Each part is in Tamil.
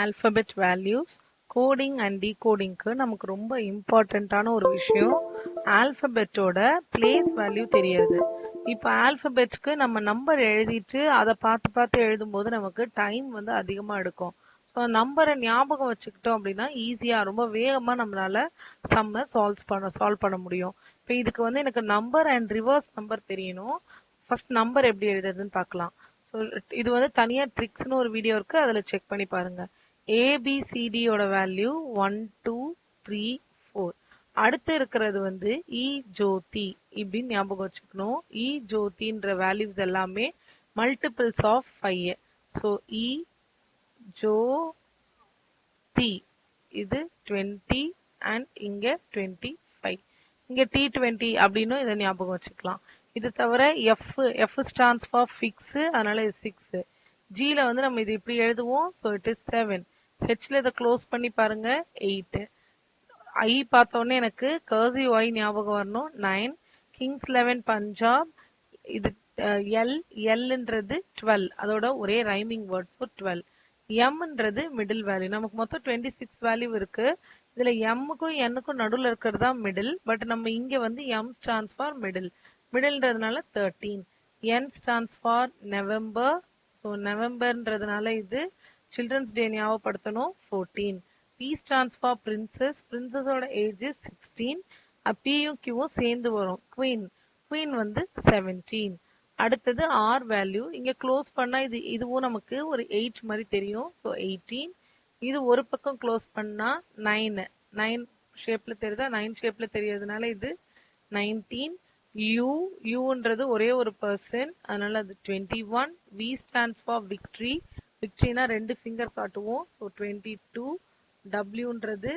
ஆல்பபெட் வேல்யூஸ் கோடிங் அண்ட் டீகோடிங்க்கு நமக்கு ரொம்ப இம்பார்ட்டண்ட்டான ஒரு விஷயம் ஆல்பபெட்டோட பிளேஸ் வேல்யூ தெரியாது. இப்போ ஆல்பபெட்ஸ்க்கு நம்ம நம்பர் எழுதிட்டு அதை பார்த்து பார்த்து எழுதும்போது நமக்கு டைம் வந்து அதிகமாக எடுக்கும். ஸோ நம்பரை ஞாபகம் வச்சுக்கிட்டோம் அப்படின்னா ஈஸியாக ரொம்ப வேகமாக நம்மளால சம்மை சால்வ் பண்ண முடியும். இப்போ இதுக்கு வந்து எனக்கு நம்பர் அண்ட் ரிவர்ஸ் நம்பர் தெரியணும். ஃபர்ஸ்ட் நம்பர் எப்படி எழுதுறதுன்னு பார்க்கலாம். ஸோ இது வந்து தனியாக ட்ரிக்ஸ்னு ஒரு வீடியோ இருக்கு, அதில் செக் பண்ணி பாருங்க. ஏபிசிடியோட வேல்யூ 1 2 3 4. அடுத்து இருக்கிறது வந்து இ ஜோதி இப்படின்னு ஞாபகம் வச்சுக்கணும். இ ஜோதின்ற வேல்யூஸ் எல்லாமே மல்டிபிள்ஸ் ஆஃப் 5. ஸோ இ ஜோதி இது 20 அண்ட் இங்க 25. இங்க T20 அப்படின்னு இதை ஞாபகம் வச்சுக்கலாம். இது தவிர எஃப் ஸ்டாண்ட்ஸ் ஃபார் ஃபிக்ஸ், அதனால இது 6. ஜில வந்து நம்ம இது இப்படி எழுதுவோம், ஸோ இட் இஸ் 7. ஹெச்ல இதை க்ளோஸ் பண்ணி பாருங்க 8. ஐ பார்த்தோன்னே எனக்கு கர்சிவ் ஐ ஞாபகம் வரணும் 9. கிங்ஸ் 11 பஞ்சாப். இது எல்ன்றது 12, அதோட ஒரே ரைமிங் வேர்ட், ஸோ 12. எம்ன்றது மிடில் வேல்யூ. நமக்கு மொத்தம் 26 வேல்யூ இருக்கு. இதுல எம்முக்கும் என்னுக்கும் நடுவில் இருக்கிறது தான் மிடில். பட் நம்ம இங்க வந்து எம் ஸ்டாண்ட்ஸ் ஃபார் மிடில்ன்றதுனால 13. N stands for November, so நவம்பர்ன்றதுனால இது சில்ட்ரன்ஸ் டே ஞாபகப்படுத்தணும் 14. பி ஸ்டாண்ட்ஸ் ஃபார் பிரின்சஸ், பிரின்சஸோட ஏஜ் 16. பியும் கியூவும் சேர்ந்து வரும். குவீன் வந்து 17. அடுத்தது ஆர் வேல்யூ. இங்க க்ளோஸ் பண்ணா இதுவும் நமக்கு ஒரு 8 மாதிரி தெரியும், ஸோ 18. இது ஒரு பக்கம் க்ளோஸ் பண்ணா 9 ஷேப்ல தெரியுதா, 9 ஷேப்ல தெரியறதுனால இது 19. யூன்றது ஒரே ஒரு பர்சன், அதனால அது 21. வி ஸ்டாண்ட்ஸ் ஃபார் விக்ட்ரி, விக்ட்ரினா 2 ஃபிங்கர் காட்டுவோம், ஸோ 22. டபிள்யூன்றது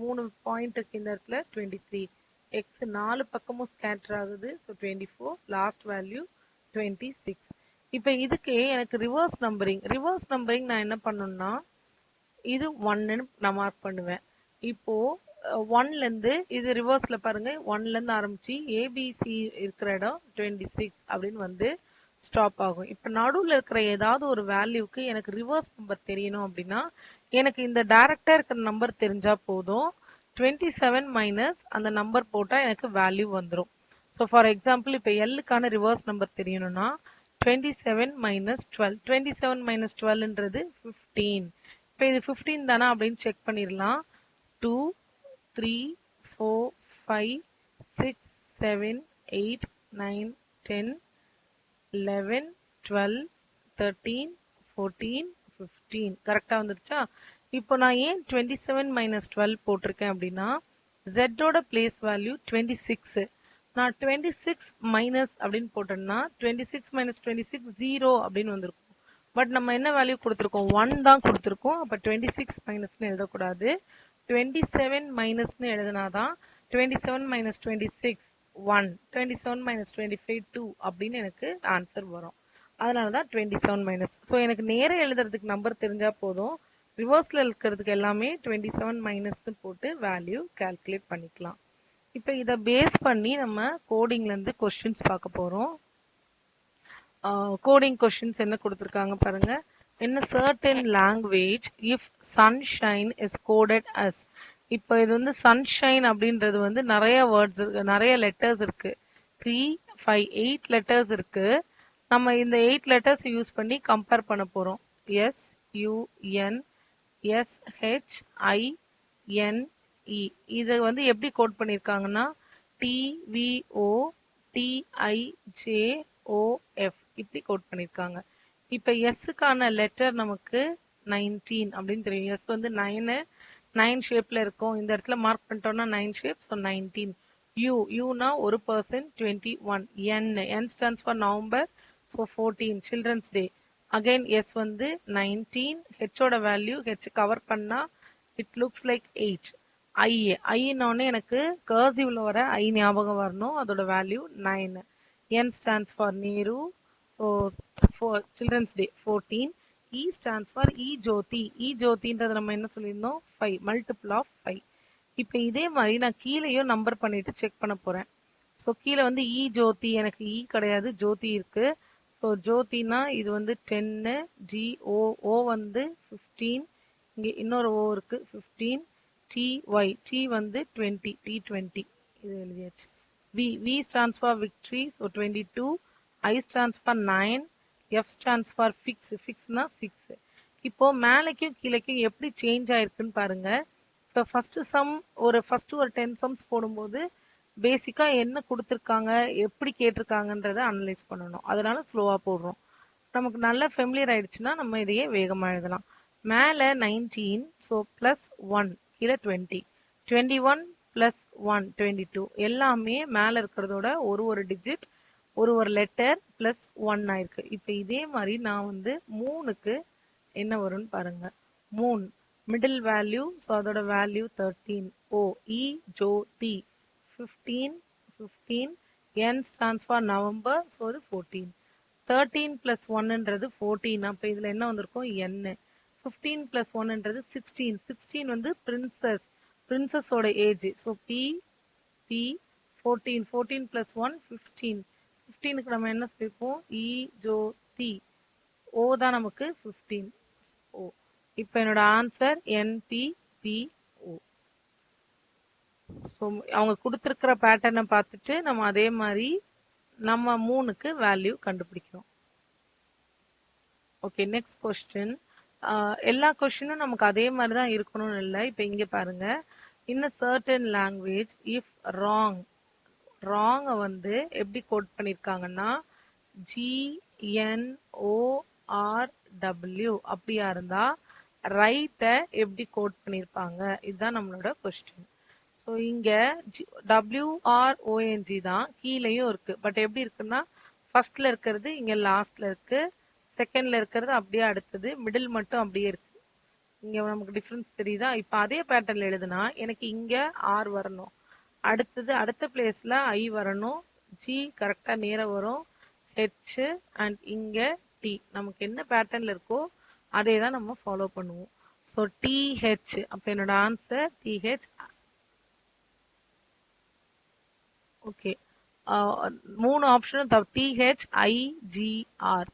மூணு பாயிண்ட் இருக்கு இந்த இடத்துல, 23. எக்ஸ் 4 பக்கமும் ஸ்கேட்டர் ஆகுது, ஸோ 24. Last value 26. இப்போ இதுக்கு எனக்கு ரிவர்ஸ் நம்பரிங் நான் என்ன பண்ணணும்னா இது 1ன்னு நான் மார்க் பண்ணுவேன். இப்போ 1ல இருந்து இது ரிவர்ஸ்ல பாருங்க, 1ல இருந்து ஆரம்பிச்சு ஏபிசி இருக்கிற இடம் 26 அப்படின்னு வந்து ஸ்டாப் ஆகும். இப்ப நடுவில் இருக்கிற ஏதாவது ஒரு வேல்யூக்கு எனக்கு ரிவர்ஸ் நம்பர் தெரியணும் அப்படின்னா எனக்கு இந்த டைரக்டா இருக்கிற நம்பர் தெரிஞ்சா போதும். 27 மைனஸ் அந்த நம்பர் போட்டா எனக்கு வேல்யூ வந்துடும். ஸோ ஃபார் எக்ஸாம்பிள் இப்போ எல்லுக்கான ரிவர்ஸ் நம்பர் தெரியணும்னா 27 மைனஸ் 12. 27 மைனஸ் 12ன்றது 15. இப்போ இது 15 தானா அப்படின்னு செக் பண்ணிடலாம். 2 3 4 5 6 7 8 9 10 11 12 13 14 15 கரெக்டா வந்துருச்சா? இப்போ நான் ஏன் 27 மைனஸ் 12 போட்டிருக்கேன் அப்படின்னா ஜெட்டோட பிளேஸ் வேல்யூ 26. நான் 26 மைனஸ் அப்படின்னு போட்டேன்னா 26 மைனஸ் 26 0 அப்படின்னு வந்திருக்கும். பட் நம்ம என்ன வேல்யூ கொடுத்துருக்கோம், 1 தான் கொடுத்துருக்கோம். அப்போ 26 மைனஸ்னு எழுதக்கூடாது, 27 மைனஸ்னு எழுதினாதான் 27 மைனஸ் 26 1, 27 மைனஸ் 25 2 அப்படின்னு எனக்கு ஆன்சர் வரும். அதனால தான் 27 மைனஸ். ஸோ எனக்கு நேரம் எழுதுறதுக்கு நம்பர் தெரிஞ்சா போதும், ரிவர்ஸ்ல இருக்கிறதுக்கு எல்லாமே 27 மைனஸ்னு போட்டு வேல்யூ கால்குலேட் பண்ணிக்கலாம். இப்போ இதை பேஸ் பண்ணி நம்ம கோடிங்ல இருந்து கொஸ்டின்ஸ் பார்க்க போறோம். கோடிங் கொஸ்டின்ஸ் என்ன கொடுத்துருக்காங்க பாருங்க. in a certain language if sunshine is coded as. இப்போ இது வந்து சன்ஷைன் அப்படின்றது வந்து நிறைய வேர்ட்ஸ் இருக்கு, நிறைய லெட்டர்ஸ் இருக்கு. 3 5 8 லெட்டர்ஸ் இருக்கு. நம்ம இந்த 8 லெட்டர்ஸ் யூஸ் பண்ணி கம்பேர் பண்ண போறோம். SUN SHINE. இதை வந்து எப்படி கோட் பண்ணியிருக்காங்கன்னா TVOTIJOF இப்படி கோட் பண்ணியிருக்காங்க. இப்போ எஸ்ஸுக்கான லெட்டர் நமக்கு 19 அப்படின்னு தெரியும். எஸ் வந்து 9 ஷேப்ல இருக்கும். இந்த இடத்துல மார்க் பண்ணிட்டோம்னா 9 ஷேப், ஸோ 19. யூனா ஒரு person 21. N stands for November, so 14 children's day. Again S வந்து 19. ஹெச்சோட வேல்யூ ஹெச் கவர் பண்ணா இட் லுக்ஸ் லைக் 8. ஐன்னொன்னே எனக்கு கர்சிவ்ல வர ஐ ஞாபகம் வரணும், அதோட value 9. N stands for Nehru, so children's day 14. E stands for E ஜோதின்றது நம்ம என்ன சொல்லியிருந்தோம் 5, மல்டிபிள் ஆஃப் 5. இப்போ இதே மாதிரி நான் கீழேயும் நம்பர் பண்ணிட்டு செக் பண்ண போறேன். ஸோ கீழே வந்து இ ஜோதி, எனக்கு இ கிடையாது ஜோதி இருக்கு. ஸோ ஜோதினா இது வந்து 10, GO வந்து 15, இங்கே இன்னொரு O இருக்கு 15, T வந்து 20, T20 இது எழுதியாச்சு. V stands for victory, so 22, I stands for 9, F stands for fixனா 6. இப்போ மேலைக்கும் கீழைக்கும் எப்படி சேஞ்ச் ஆயிருக்குன்னு பாருங்க. இப்போ ஃபர்ஸ்ட் ஒரு 10 சம்ஸ் போடும்போது பேசிக்கா என்ன கொடுத்துருக்காங்க, எப்படி கேட்டிருக்காங்கன்றத அனலைஸ் பண்ணணும். அதனால ஸ்லோவா போடுறோம். நமக்கு நல்லா ஃபெமிலியர் ஆயிடுச்சுன்னா நம்ம இதையே வேகமா எழுதலாம். மேல 19, ஸோ பிளஸ் 1, கீழே 20, 21 பிளஸ் 1 22, எல்லாமே மேல இருக்கிறதோட ஒரு டிஜிட் ஒரு லெட்டர் பிளஸ் 1 ஆயிருக்கு. இப்போ இதே மாதிரி நான் வந்து 3க்கு என்ன வரும்னு பாருங்க. 3 மிடில் வேல்யூ, ஸோ அதோட value 13. O E Jyothi 15, 15, N stands for November, so அது 14. 13 plus 1ன்றது 14. அப்போ இதில் என்ன வந்திருக்கும் N. 15 plus 1ன்றது 16. 16 வந்து பிரின்சஸோட ஏஜ். So P 14. 14 plus 1 15. 15க்கு நம்ம என்ன சொல்லியிருப்போம் E ஜோதி. O தான் நமக்கு 15. O. இப்போ என்னோட ஆன்சர் NPPO. ஸோ அவங்க கொடுத்துருக்கிற பேட்டர்னை பார்த்துட்டு நம்ம அதே மாதிரி நம்ம 3க்கு வேல்யூ கண்டுபிடிக்கிறோம். Okay, next question. எல்லா கொஸ்டினும் நமக்கு அதே மாதிரி தான் இருக்கணும்னு இல்லை. இப்போ இங்கே பாருங்க, இன் அ சர்டன் லாங்குவேஜ் இஃப் ராங்கை வந்து எப்படி கோட் பண்ணியிருக்காங்கன்னா GNORW அப்படியா இருந்தா ரைட்டை எப்படி கோட் பண்ணியிருப்பாங்க, இதுதான் நம்மளோட கொஸ்டின். ஸோ இங்க WRONG தான் கீழேயும் இருக்கு. பட் எப்படி இருக்குன்னா ஃபர்ஸ்ட்ல இருக்கிறது இங்க லாஸ்ட்ல இருக்கு, செகண்ட்ல இருக்கிறது அப்படியே அடுத்தது, மிடில் மட்டும் அப்படியே இருக்கு. இங்க நமக்கு டிஃபரன்ஸ் தெரியுதா? இப்ப அதே பேட்டர்ன்ல எழுதுனா எனக்கு இங்க R வரணும், அடுத்த பிளேஸ்ல I வரணும், G கரெக்டா நேர வரும், H அண்ட் இங்க T. நமக்கு என்ன பேட்டர்ன்ல இருக்கோ அதே தான் நம்ம ஃபாலோ பண்ணுவோம். So TH. அப்ப என்னோட ஆன்சர் TH. ஓகே, 3 ஆப்ஷனும் THIGR.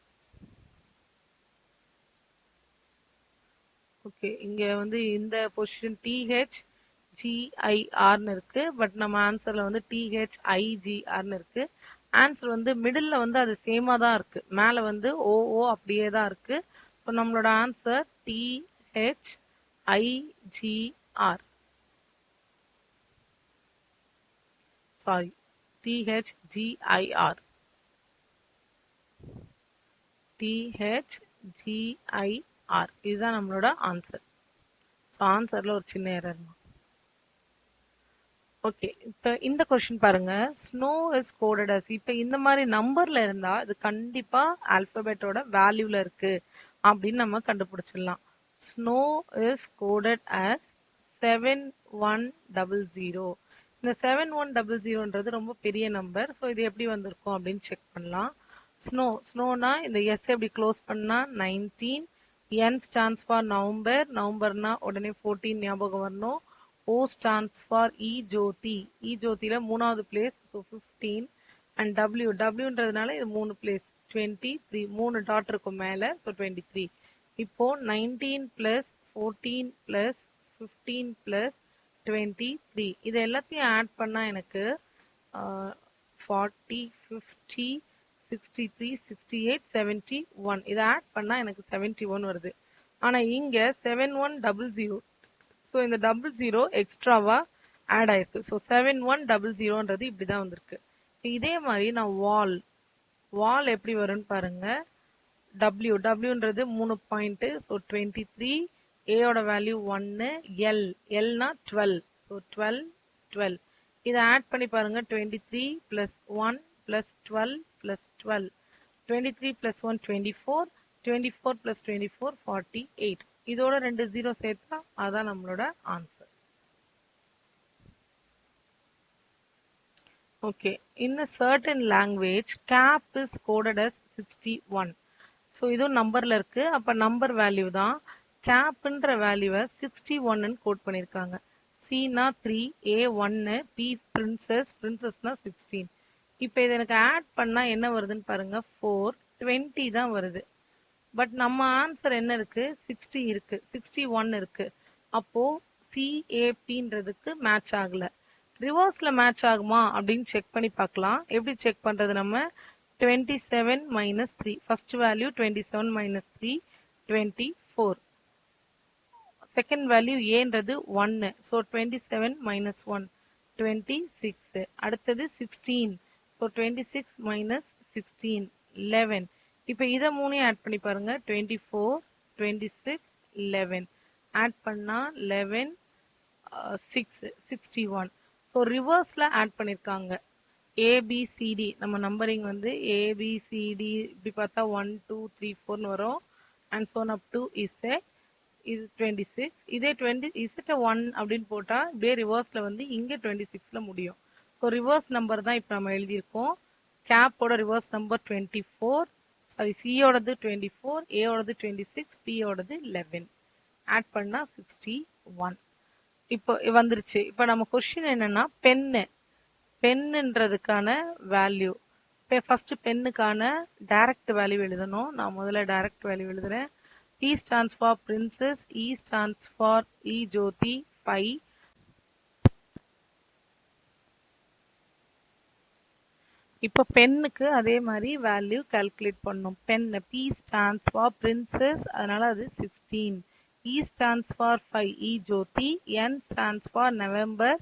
ஓகே, இங்க வந்து இந்த பொசிஷன் THGIRன்னு இருக்கு. பட் நம்ம ஆன்சர்ல வந்து THIGRன்னு இருக்கு. ஆன்சர் வந்து மிடில்ல வந்து அது சேமா தான் இருக்கு, மேல வந்து OO அப்படியே தான் இருக்கு. ஸோ நம்மளோட answer THIGR. Sorry, THGIR. THGIR இதுதான் நம்மளோட ஆன்சர். ஸோ ஆன்சர்ல ஒரு சின்ன எரர். ஓகே, இப்போ இந்த கொஸ்டின் பாருங்க, ஸ்னோ இஸ் கோடட் அஸ். இப்போ இந்த மாதிரி நம்பர்ல இருந்தா இது கண்டிப்பா ஆல்பபெட்டோட வேல்யூல இருக்கு அப்படின்னு நம்ம கண்டுபிடிச்சிடலாம். Snow is coded as 7100. இந்த 7100ன்றது ரொம்ப பெரிய நம்பர். ஸோ இது எப்படி வந்திருக்கும் அப்படின்னு செக் பண்ணலாம். ஸ்னோனா இந்த எஸ் எப்படி க்ளோஸ் பண்ணா 19, என் ஸ்டாண்ட்ஸ் ஃபார் நவம்பர்னா உடனே 14 ஞாபகம் வரணும். O stands for E Jothi. E ஜோதியில 3வது பிளேஸ், ஸோ 15. அண்ட் டபிள்யூன்றதுனால இது 3 பிளேஸ், 23. 3 டாட் இருக்கும் மேல, ஸோ 23. இப்போ 19 பிளஸ் 14 பிளஸ் 15 பிளஸ் 23. இது எல்லாத்தையும் ஆட் பண்ணா எனக்கு 40, 50, 63, 68, 71. இதை ஆட் பண்ணா எனக்கு 71 வருது. ஆனா இங்க 7100. ஸோ இந்த 00 எக்ஸ்ட்ராவா ஆட் ஆயிருக்கு. ஸோ 7100ன்றது இப்படிதான் வந்திருக்கு. இதே மாதிரி நான் வால் எப்படி வரும்னு பாருங்க. டபிள்யூன்றது 3 பாயிண்ட், ஸோ 23. ஏயோட வேல்யூ 1, எல்னா 12, ஸோ 12. இதை ஆட் பண்ணி பாருங்க. 23 plus 1 plus 12 plus 12. 23 plus 1 24, 24 plus 24 48. இதோட 2 0 சேர்த்தா அதான் நம்மளோட answer. Okay, in a certain language cap is coded as 61. So இதுவும் நம்பர்ல இருக்கு, அப்ப நம்பர் வேல்யூ தான். கேப்ன்ற வேல்யூவை 61ன்னு கோட் பண்ணியிருக்காங்க. சினா 3, A 1, P பிரின்சஸ்னா 16. இப்போ இதை எனக்கு ஆட் பண்ணா என்ன வருதுன்னு பாருங்க. 4, 20 தான் வருது. பட் நம்ம ஆன்சர் என்ன இருக்கு? 60 இருக்கு, 61 இருக்கு. அப்போ CAPன்றதுக்கு மேட்ச் ஆகல. ரிவர்ஸ்ல மேட்ச் ஆகுமா அப்படின்னு செக் பண்ணி பார்க்கலாம். எப்படி செக் பண்றது? நம்ம 27 minus 3, first value 27 minus 3, 24. Second value Aன்றது 1. So 27 minus 1, 26. அடுத்தது 16. So 26 minus 16, 11. இப்போ இதை மூணையும் ஆட் பண்ணி பாருங்க. 24, 26, 11. ஆட் பண்ணா 11, 6, 61. ஸோ ரிவர்ஸ்ல ஆட் பண்ணியிருக்காங்க. ABCD நம்ம நம்பரிங் வந்து ABCD இப்படி பார்த்தா 1 2 3 4ன்னு வரும். And so on up to Z. இது 26. இதே 20 Z1 அப்படின்னு போட்டா இப்படியே ரிவர்ஸ்ல வந்து இங்க 26ல முடியும். ஸோ ரிவர்ஸ் நம்பர் தான் இப்போ நம்ம எழுதியிருக்கோம். கேப்போட ரிவர்ஸ் நம்பர் 24, சாரி சியோடது 24, ஏயோடது 26, பியோடது 11. ஆட் பண்ணா 61. இப்போ வந்துருச்சு. இப்போ நம்ம கொஸ்டின் என்னன்னா பென்னுன்றதுக்கான வேல்யூ. இப்போ ஃபர்ஸ்ட் பென்னுக்கான டைரக்ட் வேல்யூ எழுதணும். நான் முதல்ல டைரக்ட் வேல்யூ எழுதுறேன். P stands for princess, E stands for E Jyoti 5. இப்போ பென்னுக்கு அதே மாதிரி வேல்யூ கால்குலேட் பண்ணணும். Pen P stands for princess, அதனால அது 16. E stands for 5, E Jyoti. N stands for November,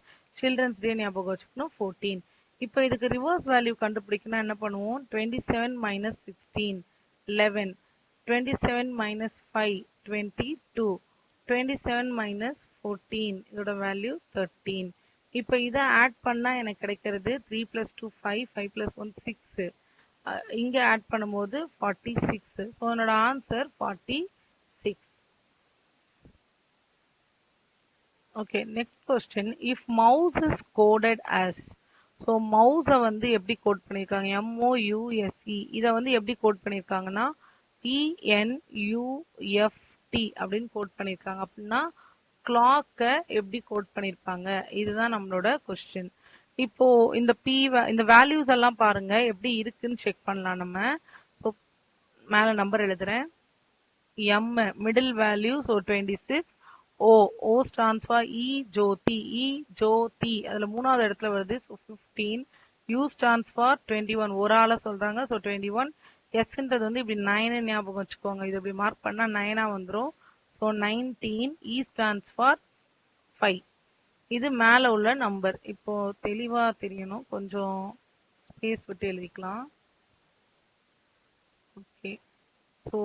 Children's Day ஞாபகம் வச்சுக்கணும், 14. இப்போ இதுக்கு ரிவர்ஸ் வேல்யூ கண்டுபிடிக்கணும். என்ன பண்ணுவோம்? 27 minus 16, 11. 27 minus 5, 22. 27 minus 14, இதோட வேல்யூ 13. இப்போ இதை ஆட் பண்ணா எனக்கு கிடைக்கிறது 3 plus 2 5, 5 plus 1 6. இங்க ஆட் பண்ணும்போது 46. ஸோ என்னோட answer 46. Okay, next question. If mouse is coded as. So மவுஸை வந்து எப்படி கோட் பண்ணியிருக்காங்க? MOUSE. இதை வந்து எப்படி கோட் பண்ணியிருக்காங்கன்னா PNUFT அப்படின்னு கோட் பண்ணியிருக்காங்க. அப்படின்னா கிளாக்கை எப்படி கோட் பண்ணியிருப்பாங்க? இதுதான் நம்மளோட கொஸ்டின். இப்போ இந்த வேல்யூஸ் எல்லாம் பாருங்க எப்படி இருக்குன்னு செக் பண்ணலாம் நம்ம. ஸோ மேல நம்பர் எழுதுறேன். M middle value, so 26. O stands for E Jyoti, E Jyoti அதுல மூணாவது இடத்துல வருது, ஸோ 15. U stands for 21, ஒரு ஆளை சொல்றாங்க, ஸோ 21. Sன்றது வந்து இப்படி 9 ஞாபகம் வச்சுக்கோங்க. இது இப்படி மார்க் பண்ணா 9 வந்துடும். ஸோ 19. E stands for 5. இது மேல உள்ள நம்பர். இப்போ தெளிவா தெரியணும், கொஞ்சம் ஸ்பேஸ் விட்டு எழுதிக்கலாம். ஓகே, ஸோ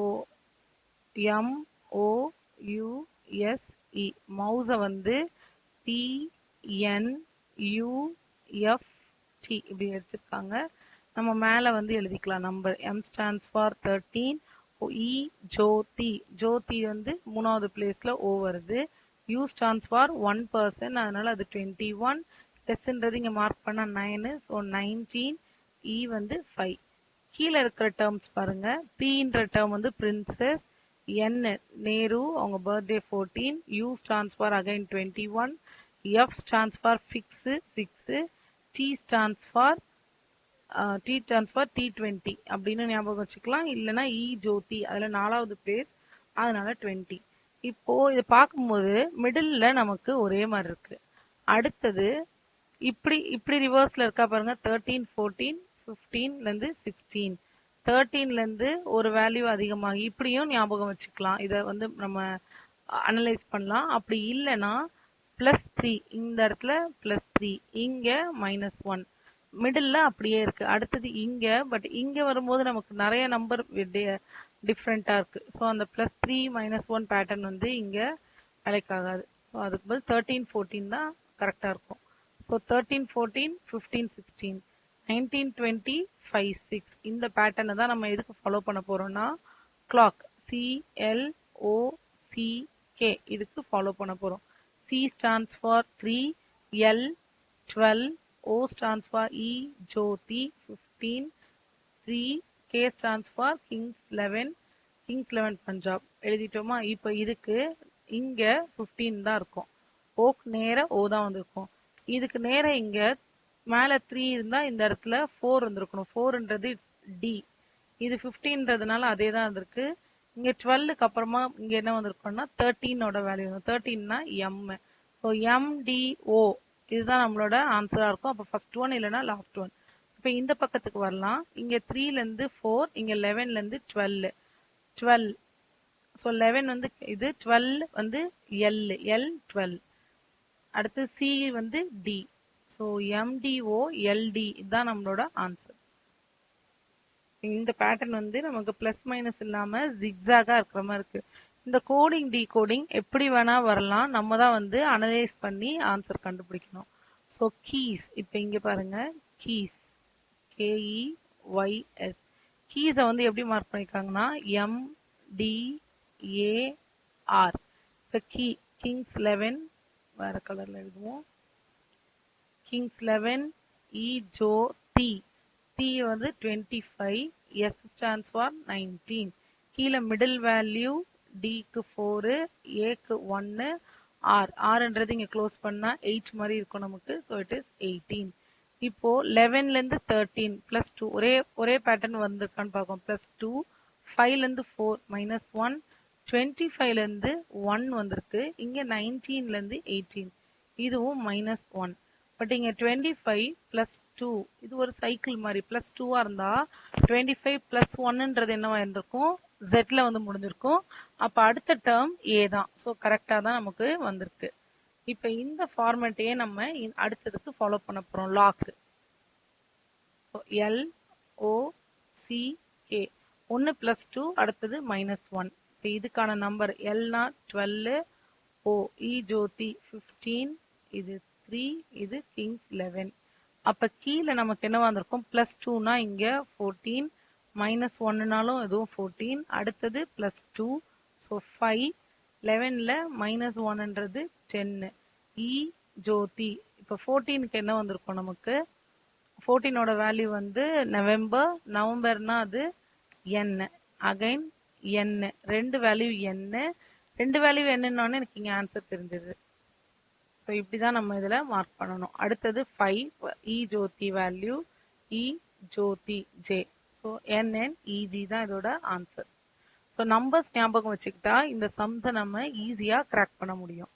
MOUSE மவுஸை வந்து PNUFT இப்படி எடுத்துருக்காங்க. நம்ம மேல வந்து எழுதிக்கலாம் number. M stands for 13. E Jyoti, ஜோதி வந்து மூணாவது பிளேஸ்ல O வருது. U stands for 1 person, அதனால அது 21. Sன்றது இங்க மார்க் பண்ணா 9, ஸோ 19. E வந்து 5. கீழே இருக்கிற டேர்ம்ஸ் பாருங்க. Pன்ற டேர்ம் வந்து பிரின்சஸ். N நேரு, அவங்க birthday 14. U stands for again 21. F stands for fix 6. T stands for T20 அப்படின்னு ஞாபகம் வச்சுக்கலாம். இல்லைன்னா E ஜோதி, அதுல 4வது பிளேஸ், அதனால 20. இப்போ இதை பார்க்கும்போது மிடில்ல நமக்கு ஒரே மாதிரி இருக்கு. அடுத்தது இப்படி ரிவர்ஸ்ல இருக்கா பாருங்க. 13, 14, 15ல இருந்து 16. 13ல இருந்து ஒரு வேல்யூ அதிகமாகி இப்படியும் ஞாபகம் வச்சுக்கலாம். இதை வந்து நம்ம அனலைஸ் பண்ணலாம். அப்படி இல்லைன்னா +3, இந்த இடத்துல +3, இங்க -1. மிடில்ல அப்படியே இருக்கு. அடுத்தது இங்க, பட் இங்க வரும்போது நமக்கு நிறைய நம்பர் டிஃப்ரெண்டா இருக்கு. ஸோ அந்த +3, -1 பேட்டர்ன் வந்து இங்க வேலைக்காகாது. ஸோ அதுக்கு பதில் 13, 14 தான் கரெக்டா இருக்கும். ஸோ 13, 14, 15, 16, 19, 20, 5, 6 இந்த பேட்டர்னை தான் நம்ம எதுக்கு ஃபாலோ பண்ண போறோம்னா கிளாக், CLOCK இதுக்கு ஃபாலோ பண்ண போறோம். C stands for 3, L 12, O stands for E Jyoti 15, 3, K stands for Kings 11, Kings 11 Punjab எழுதிட்டோமா? இப்போ இதுக்கு இங்க 15 தான் இருக்கும். ஓக்கு நேர O தான் வந்திருக்கும். இதுக்கு நேர இங்க மேல 3 இருந்தா இந்த இடத்துல 4 இருந்திருக்கணும். 4ன்றது D. இது 15ன்றதுனால அதே தான் வந்திருக்கு. இங்க 12க்கு அப்புறமா இங்க என்ன வந்திருக்கும்னா 13ஓட வேல்யூ 13னா எம். ஸோ எம்டிஓ இதுதான் நம்மளோட ஆன்சரா இருக்கும். அப்போ ஃபர்ஸ்ட் ஒன் இல்லைன்னா லாஸ்ட் ஒன். இப்போ இந்த பக்கத்துக்கு வரலாம். இங்க 3லேருந்து 4, இங்க 11லேருந்து 12. 12. ஸோ 11 வந்து இது, 12 வந்து எல், எல் 12. அடுத்து சி வந்து டி. ஸோ எம்டிஓ எல்டி இதுதான் நம்மளோட ஆன்சர். இந்த பேட்டர்ன் வந்து நமக்கு பிளஸ் மைனஸ் இல்லாம ஜிக்ஸாகா இருக்கிற மாதிரி இருக்கு. இந்த கோடிங் டீகோடிங் எப்படி வேணா வரலாம், நம்ம தான் வந்து அனலைஸ் பண்ணி ஆன்சர் கண்டுபிடிக்கணும். ஸோ கீஸ், இப்போ இங்க பாருங்க, கீஸ் KEYS, கீஸை வந்து எப்படி மார்க் பண்ணிருக்காங்கன்னா MDAR. இப்போ கிங்ஸ் 11 வேற கலர்ல எழுதுவோம். Kings 11 Joe D. டி வந்து 25, S stands for 19. கீழே மிடில் வேல்யூ டிக்கு 4, ஏக்கு 1, ஆர்ன்றது இங்கே க்ளோஸ் பண்ணா 8 மாதிரி இருக்கும் நமக்கு. So it is 18. இப்போ 11லேருந்து 13 ப்ளஸ் 2 ஒரே பேட்டர்ன் வந்திருக்கான்னு பார்ப்போம். ப்ளஸ் 2, 5லேருந்து 4 -1, 25லேருந்து 1 வந்திருக்கு. இங்கே 19லேருந்து 18 இதுவும் -1. பட் இங்க 25 பிளஸ் 2 இது ஒரு சைக்கிள் மாதிரி. பிளஸ் 2வா இருந்தா 25 பிளஸ் 1ன்றது என்னவா இருந்திருக்கும், ஜெட்ல வந்து முடிஞ்சிருக்கும். அப்ப அடுத்த டேர்ம் ஏ தான். ஸோ கரெக்டா தான் நமக்கு வந்திருக்கு. இப்ப இந்த ஃபார்மேட்டையே நம்ம அடுத்ததுக்கு ஃபாலோ பண்ண போறோம். லாக் LOCK 1 பிளஸ் 2 அடுத்தது -1. இப்போ இதுக்கான நம்பர் எல்னா 12, ஓ ஜோதி 15, இது 3, இது கிங்ஸ் 11. அப்ப கீழே நமக்கு என்ன வந்திருக்கும், பிளஸ் 2னா இங்க 14, -1னாலும் இதுவும் 14, அடுத்தது பிளஸ் 2, ஸோ 5, 11ல -1ன்றது 10. ஜோதி, இப்போ 14க்கு என்ன வந்திருக்கும் நமக்கு, 14ஓட வேல்யூ வந்து நவம்பர்னா அது n, அகைன் n, ரெண்டு வேல்யூ n, ரெண்டு வேல்யூ என்னன்னு எனக்கு இங்க ஆன்சர் தெரிஞ்சது. ஸோ இப்படிதான் நம்ம இதுல மார்க் பண்ணணும். அடுத்தது 5 ஜோதி வேல்யூ, ஜோதி ஜே. ஸோ NNEG தான் இதோட ஆன்சர். ஸோ நம்பர்ஸ் ஞாபகம் வச்சுக்கிட்டா இந்த சம்ஸை நம்ம ஈஸியா கிராக் பண்ண முடியும்.